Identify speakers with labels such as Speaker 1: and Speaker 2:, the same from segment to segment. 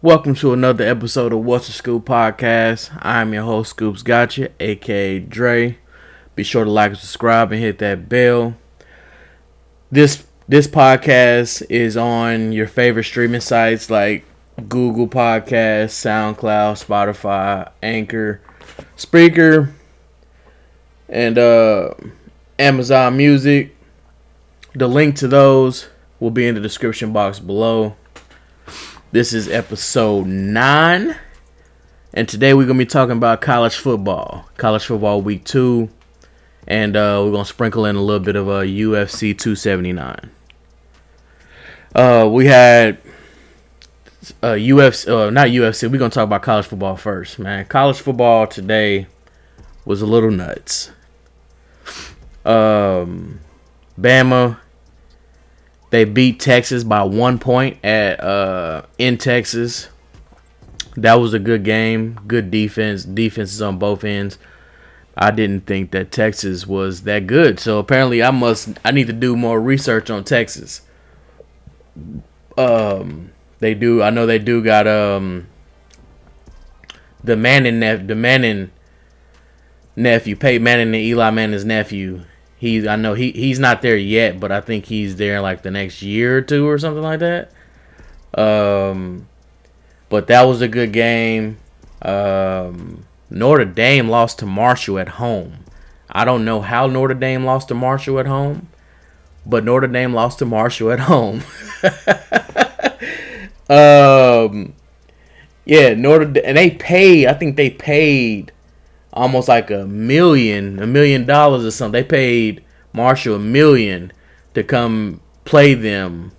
Speaker 1: Welcome to another episode of What's a Skewp podcast. I'm your host, SkewpzGotcha, aka Dre. Be sure to like and subscribe and hit that bell. This podcast is on your favorite streaming sites like Google Podcasts, SoundCloud, Spotify, Anchor, Spreaker, and Amazon Music. The link to those will be in the description box below. This is episode 9, and today we're going to be talking about college football week 2, and we're going to sprinkle in a little bit of a UFC 279. We had UFC, not UFC, we're going to talk about college football first, man. College football today was a little nuts. Bama, they beat Texas by 1 point in Texas. That was a good game. Good defense. Defenses on both ends. I didn't think that Texas was that good. So apparently I need to do more research on Texas. They do. I know they do got the Manning nephew, Peyton Manning and Eli Manning's nephew. I know he's not there yet, but I think he's there like the next year or two or something like that. But that was a good game. Notre Dame lost to Marshall at home. I don't know how Notre Dame lost to Marshall at home, but Notre Dame lost to Marshall at home. Yeah, and I think they paid almost like $1 million or something. They paid Marshall $1 million to come play them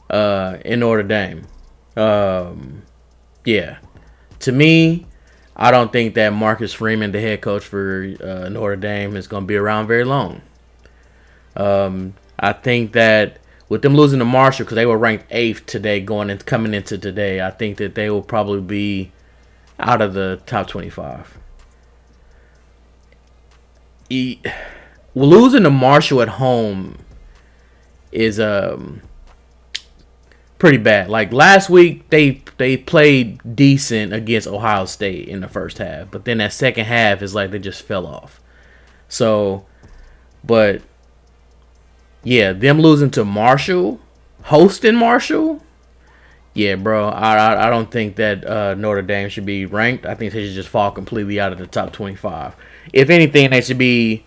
Speaker 1: in Notre Dame. Yeah, to me, I don't think that Marcus Freeman, the head coach for Notre Dame, is going to be around very long. I think that with them losing to Marshall, because they were ranked 8th today, coming into today, I think that they will probably be out of the top 25. Losing to Marshall at home is pretty bad. Like last week, they played decent against Ohio State in the first half, but then that second half is like they just fell off. So, but yeah, them losing to Marshall, hosting Marshall, yeah, bro. I don't think that Notre Dame should be ranked. I think they should just fall completely out of the top 25. If anything, they should be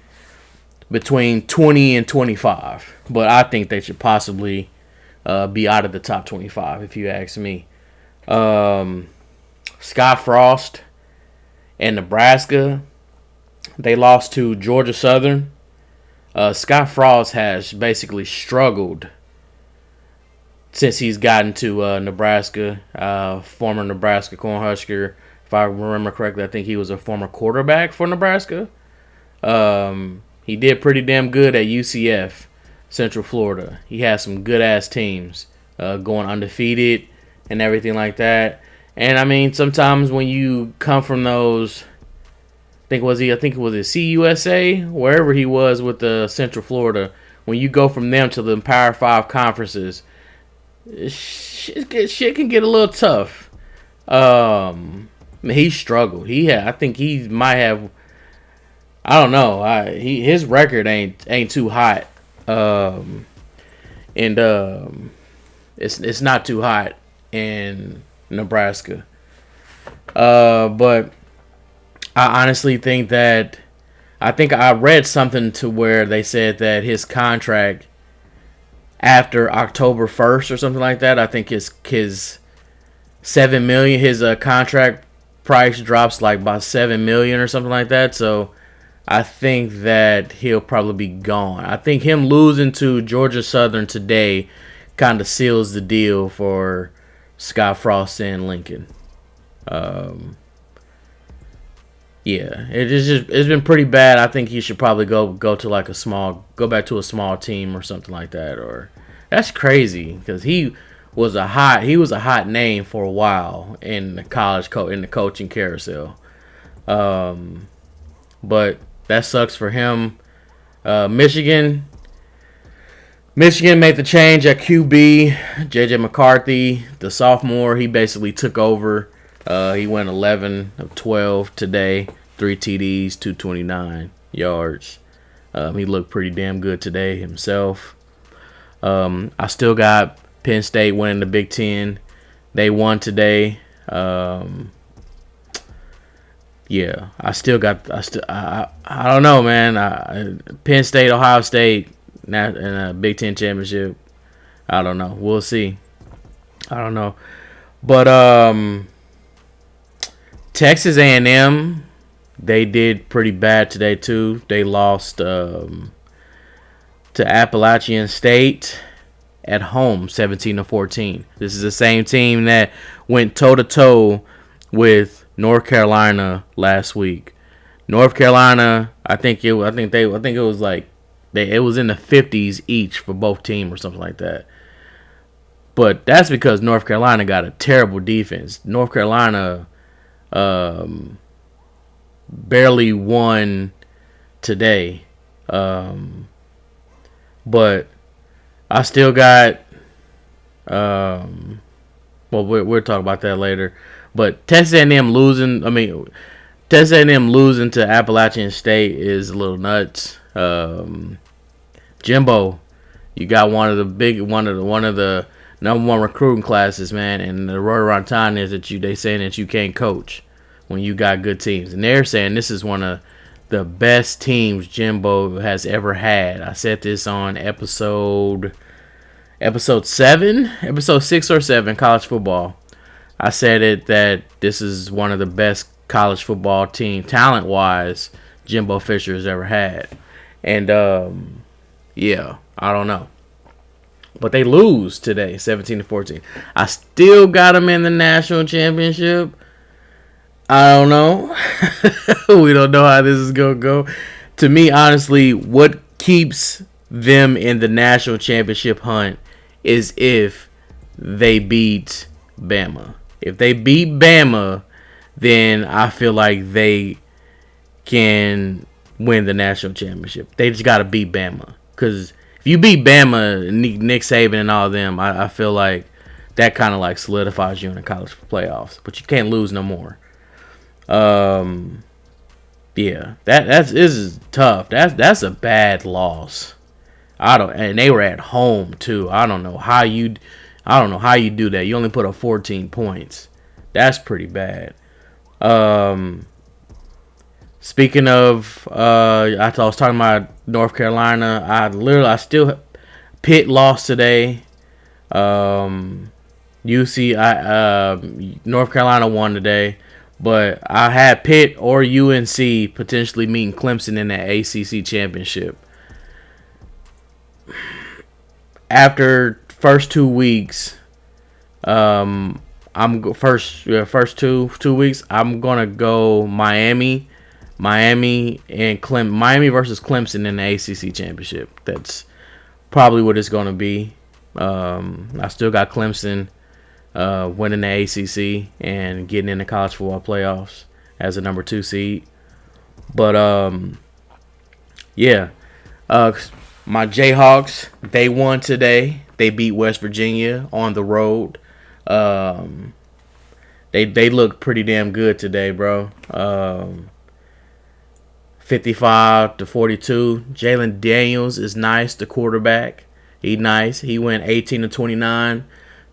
Speaker 1: between 20 and 25. But I think they should possibly be out of the top 25, if you ask me. Scott Frost and Nebraska, they lost to Georgia Southern. Scott Frost has basically struggled since he's gotten to Nebraska. Former Nebraska Cornhusker. If I remember correctly, I think he was a former quarterback for Nebraska. He did pretty damn good at UCF, Central Florida. He has some good-ass teams going undefeated and everything like that. And, I mean, sometimes when you come from those, I think it was CUSA, wherever he was with the Central Florida, when you go from them to the Power 5 conferences, shit can get a little tough. He struggled. I think he might have. I don't know. His record ain't too hot. It's not too hot in Nebraska. But I honestly think that I read something to where they said that his contract after October 1st or something like that, I think his $7 million, his contract price drops like by $7 million or something like that. So I think that he'll probably be gone. I think him losing to Georgia Southern today kind of seals the deal for Scott Frost and Lincoln. Yeah, it's been pretty bad. I think he should probably go back to a small team or something like that. Or that's crazy because he was a hot name for a while in the coaching carousel. But that sucks for him. Michigan, Michigan made the change at QB. J.J. McCarthy, the sophomore, he basically took over. He went 11 of 12 today, 3 TDs, 229 yards. He looked pretty damn good today himself. I still got Penn State winning the Big Ten. They won today. Yeah, I don't know, man. Penn State, Ohio State, in a Big Ten championship. I don't know. We'll see. I don't know, but Texas A&M, they did pretty bad today too. They lost to Appalachian State at home, 17-14. This is the same team that went toe to toe with North Carolina last week. North Carolina, I think it was like it was in the 50s each for both teams or something like that. But that's because North Carolina got a terrible defense. North Carolina barely won today. But I still got we'll talk about that later. But Texas A&M losing to Appalachian State is a little nuts. Jimbo, you got one of the number one recruiting classes, man, and the word around town is that they saying that you can't coach when you got good teams, and they're saying this is one of the best teams Jimbo has ever had. I said this on episode 6 or 7, college football. I said it that this is one of the best college football team talent wise Jimbo Fisher has ever had, and yeah, I don't know. But they lose today, 17-14. I still got them in the national championship. I don't know. We don't know how this is going to go. To me, honestly, what keeps them in the national championship hunt is if they beat Bama. If they beat Bama, then I feel like they can win the national championship. They just got to beat Bama. Because if you beat Bama, Nick Saban and all of them, I feel like that kind of like solidifies you in the college playoffs. But you can't lose no more. Yeah, this is tough. That's a bad loss. And they were at home too. I don't know how you do that. You only put up 14 points. That's pretty bad. Speaking of, I was talking about North Carolina. Pitt lost today. North Carolina won today, but I had Pitt or UNC potentially meeting Clemson in the ACC championship. After first 2 weeks, first two weeks, I'm gonna go Miami versus Clemson in the ACC championship. That's probably what it's gonna be. I still got Clemson winning the ACC and getting in the college football playoffs as a number 2 seed. But yeah, my Jayhawks, they won today. They beat West Virginia on the road. They looked pretty damn good today, bro. 55-42. Jalen Daniels is nice, the quarterback. He nice. He went 18-29,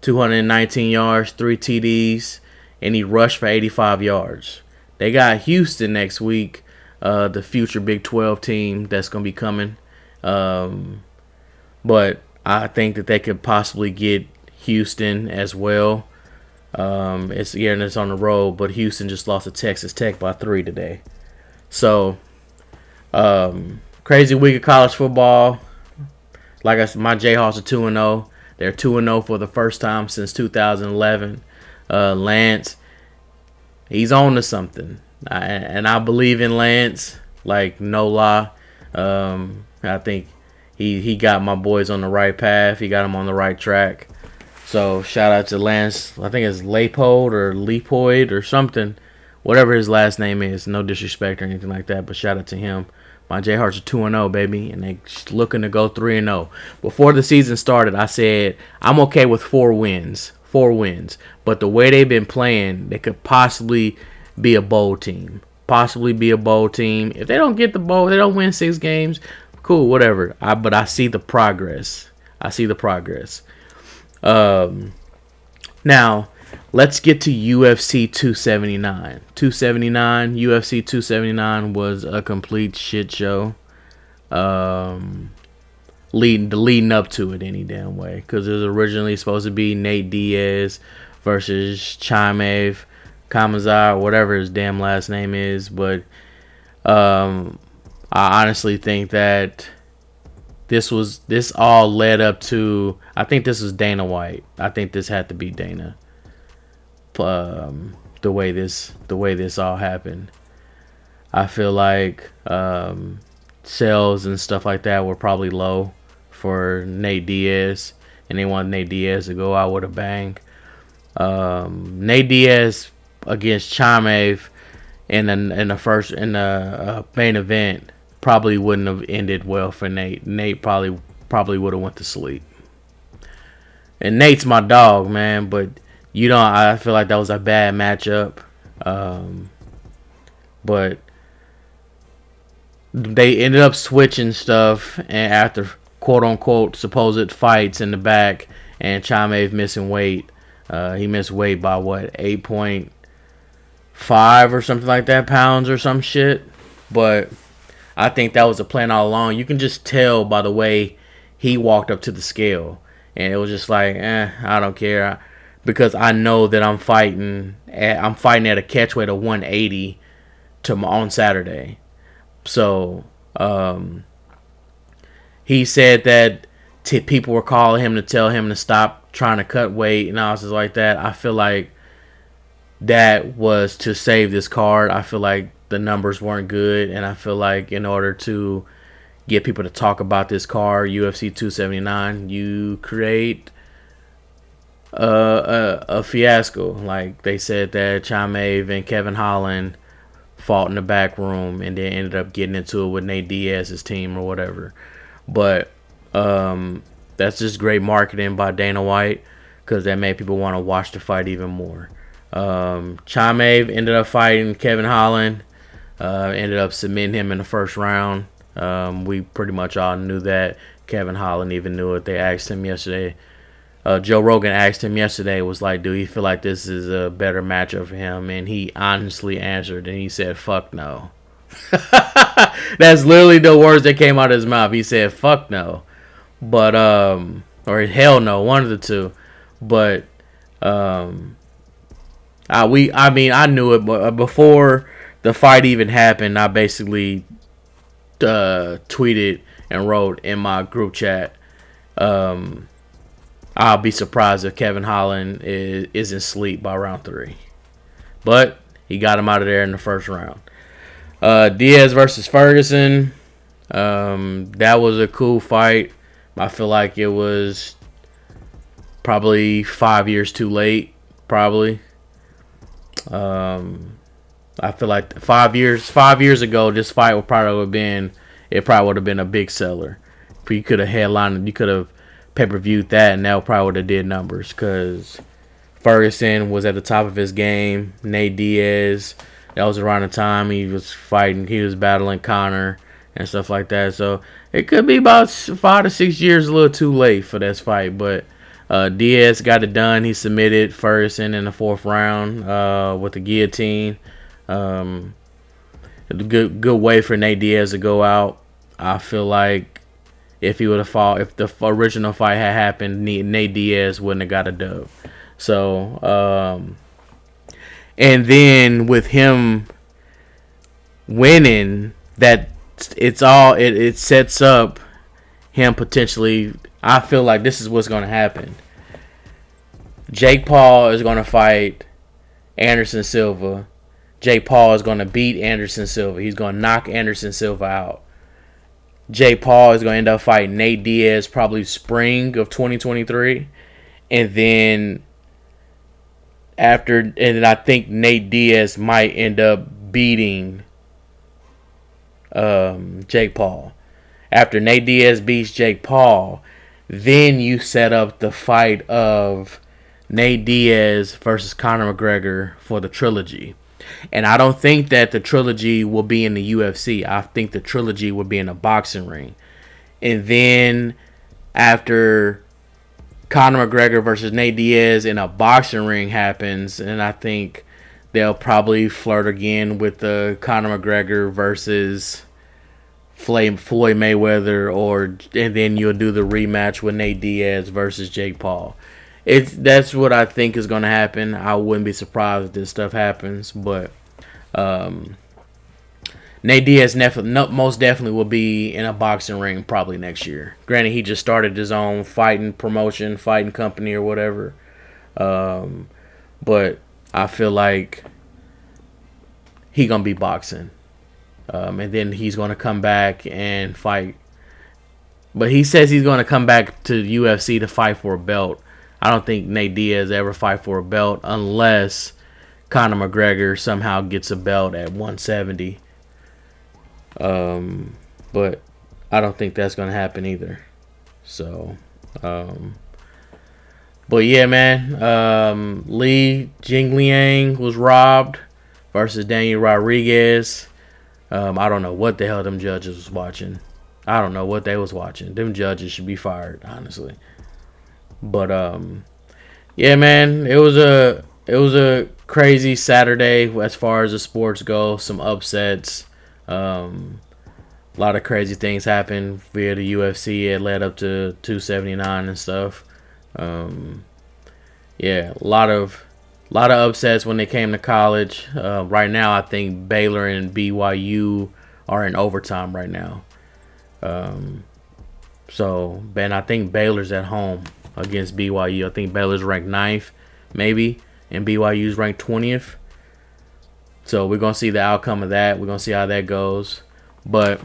Speaker 1: 219 yards, 3 TDs, and he rushed for 85 yards. They got Houston next week, the future Big 12 team that's going to be coming. But I think that they could possibly get Houston as well. It's on the road, but Houston just lost to Texas Tech by 3 today. So, crazy week of college football. Like I said, my Jayhawks are 2-0. They're 2-0 for the first time since 2011. Lance, he's on to something. And I believe in Lance, like no lie. I think he got my boys on the right path. He got them on the right track. So shout out to Lance. I think it's Leapold or something. Whatever his last name is. No disrespect or anything like that, but shout out to him My Jayhearts are 2-0, baby, and they looking to go 3-0. Before the season started, I said I'm okay with 4 wins. 4 wins. But the way they've been playing, they could possibly be a bowl team. Possibly be a bowl team. If they don't get the bowl, they don't win 6 games, cool, whatever. But I see the progress. I see the progress. Now, let's get to UFC 279. 279, UFC 279 was a complete shit show. Leading up to it any damn way, because it was originally supposed to be Nate Diaz versus Chimaev Kamazar, whatever his damn last name is, but I honestly think that this all led up to, I think this was Dana White. I think this had to be Dana. The way this all happened, I feel like sales and stuff like that were probably low for Nate Diaz, and they wanted Nate Diaz to go out with a bang. Nate Diaz against Chimaev in the main event probably wouldn't have ended well for Nate. Nate probably would have went to sleep. And Nate's my dog, man, but I feel like that was a bad matchup. But they ended up switching stuff, and after quote unquote supposed fights in the back, and Chimaev missing weight. He missed weight by 8.5 or something like that pounds or some shit. But I think that was a plan all along. You can just tell by the way he walked up to the scale, and it was just like, I don't care, because I know that I'm fighting at a catch weight of 180 on Saturday. So he said that people were calling him to tell him to stop trying to cut weight and all this like that. I feel like that was to save this card. I feel like the numbers weren't good, and I feel like in order to get people to talk about this card, UFC 279, you create a fiasco. Like they said that Chimaev and Kevin Holland fought in the back room and then ended up getting into it with Nate Diaz's team or whatever. But that's just great marketing by Dana White, because that made people want to watch the fight even more. Chimaev ended up fighting Kevin Holland, ended up submitting him in the first round. We pretty much all knew that. Kevin Holland even knew it. They asked him yesterday. Joe Rogan asked him yesterday, was like, do you feel like this is a better matchup for him? And he honestly answered, and he said, fuck no. That's literally the words that came out of his mouth. He said, fuck no. But, or hell no, one of the two. But, I knew it, but before the fight even happened, I basically tweeted and wrote in my group chat, I'll be surprised if Kevin Holland isn't asleep by round 3. But he got him out of there in the first round. Diaz versus Ferguson. That was a cool fight. I feel like it was probably 5 years too late. Probably. I feel like 5 years ago, this fight would probably have been a big seller. You could have headlined, you could have pay-per-viewed that, and that probably would have did numbers, because Ferguson was at the top of his game. Nate Diaz, that was around the time he was battling Conor and stuff like that. So it could be about 5 to 6 years a little too late for this fight, but Diaz got it done. He submitted Ferguson in the 4th round with the guillotine. A good way for Nate Diaz to go out. I feel like if he would have fought, if the original fight had happened, Nate Diaz wouldn't have got a dub. So, and then with him winning, that it sets up him potentially. I feel like this is what's going to happen. Jake Paul is going to fight Anderson Silva. Jake Paul is going to beat Anderson Silva. He's going to knock Anderson Silva out. Jake Paul is going to end up fighting Nate Diaz probably spring of 2023. And then I think Nate Diaz might end up beating Jake Paul. After Nate Diaz beats Jake Paul, then you set up the fight of Nate Diaz versus Conor McGregor for the trilogy. And I don't think that the trilogy will be in the UFC. I think the trilogy will be in a boxing ring. And then after Conor McGregor versus Nate Diaz in a boxing ring happens, and I think they'll probably flirt again with the Conor McGregor versus Floyd Mayweather, and then you'll do the rematch with Nate Diaz versus Jake Paul. That's what I think is going to happen. I wouldn't be surprised if this stuff happens, but Nate Diaz most definitely will be in a boxing ring probably next year. Granted, he just started his own fighting company or whatever, but I feel like he gonna be boxing. And then he's going to come back and fight. But he says he's going to come back to UFC to fight for a belt. I don't think Nate Diaz ever fight for a belt unless Conor McGregor somehow gets a belt at 170. But I don't think that's going to happen either. So, but yeah, man. Li Jingliang was robbed versus Daniel Rodriguez. I don't know what the hell them judges was watching. I don't know what they was watching. Them judges should be fired, honestly. But yeah, man, it was a crazy Saturday as far as the sports go. Some upsets. A lot of crazy things happened via the UFC. It led up to 279 and stuff. Yeah, a lot of upsets when they came to college. Right now, I think Baylor and BYU are in overtime right now. So, Ben, I think Baylor's at home against BYU. I think Baylor's ranked 9th, maybe, and BYU's ranked 20th. So, we're going to see the outcome of that. We're going to see how that goes. But,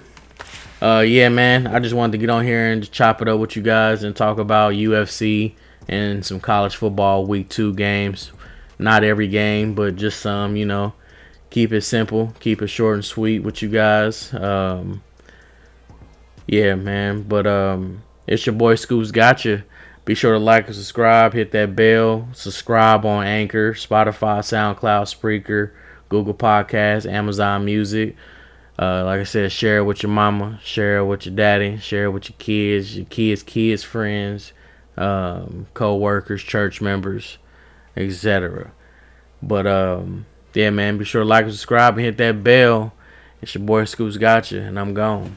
Speaker 1: yeah, man, I just wanted to get on here and just chop it up with you guys and talk about UFC and some college football week 2 games. Not every game, but just some, Keep it simple. Keep it short and sweet with you guys. Yeah, man. But it's your boy SkewpzGotcha. Be sure to like and subscribe. Hit that bell. Subscribe on Anchor, Spotify, SoundCloud, Spreaker, Google Podcasts, Amazon Music. Like I said, share it with your mama. Share it with your daddy. Share it with your kids' friends, co-workers, church members, etc. But yeah, man, be sure to like and subscribe and hit that bell. It's your boy SkewpzGotcha, and I'm gone.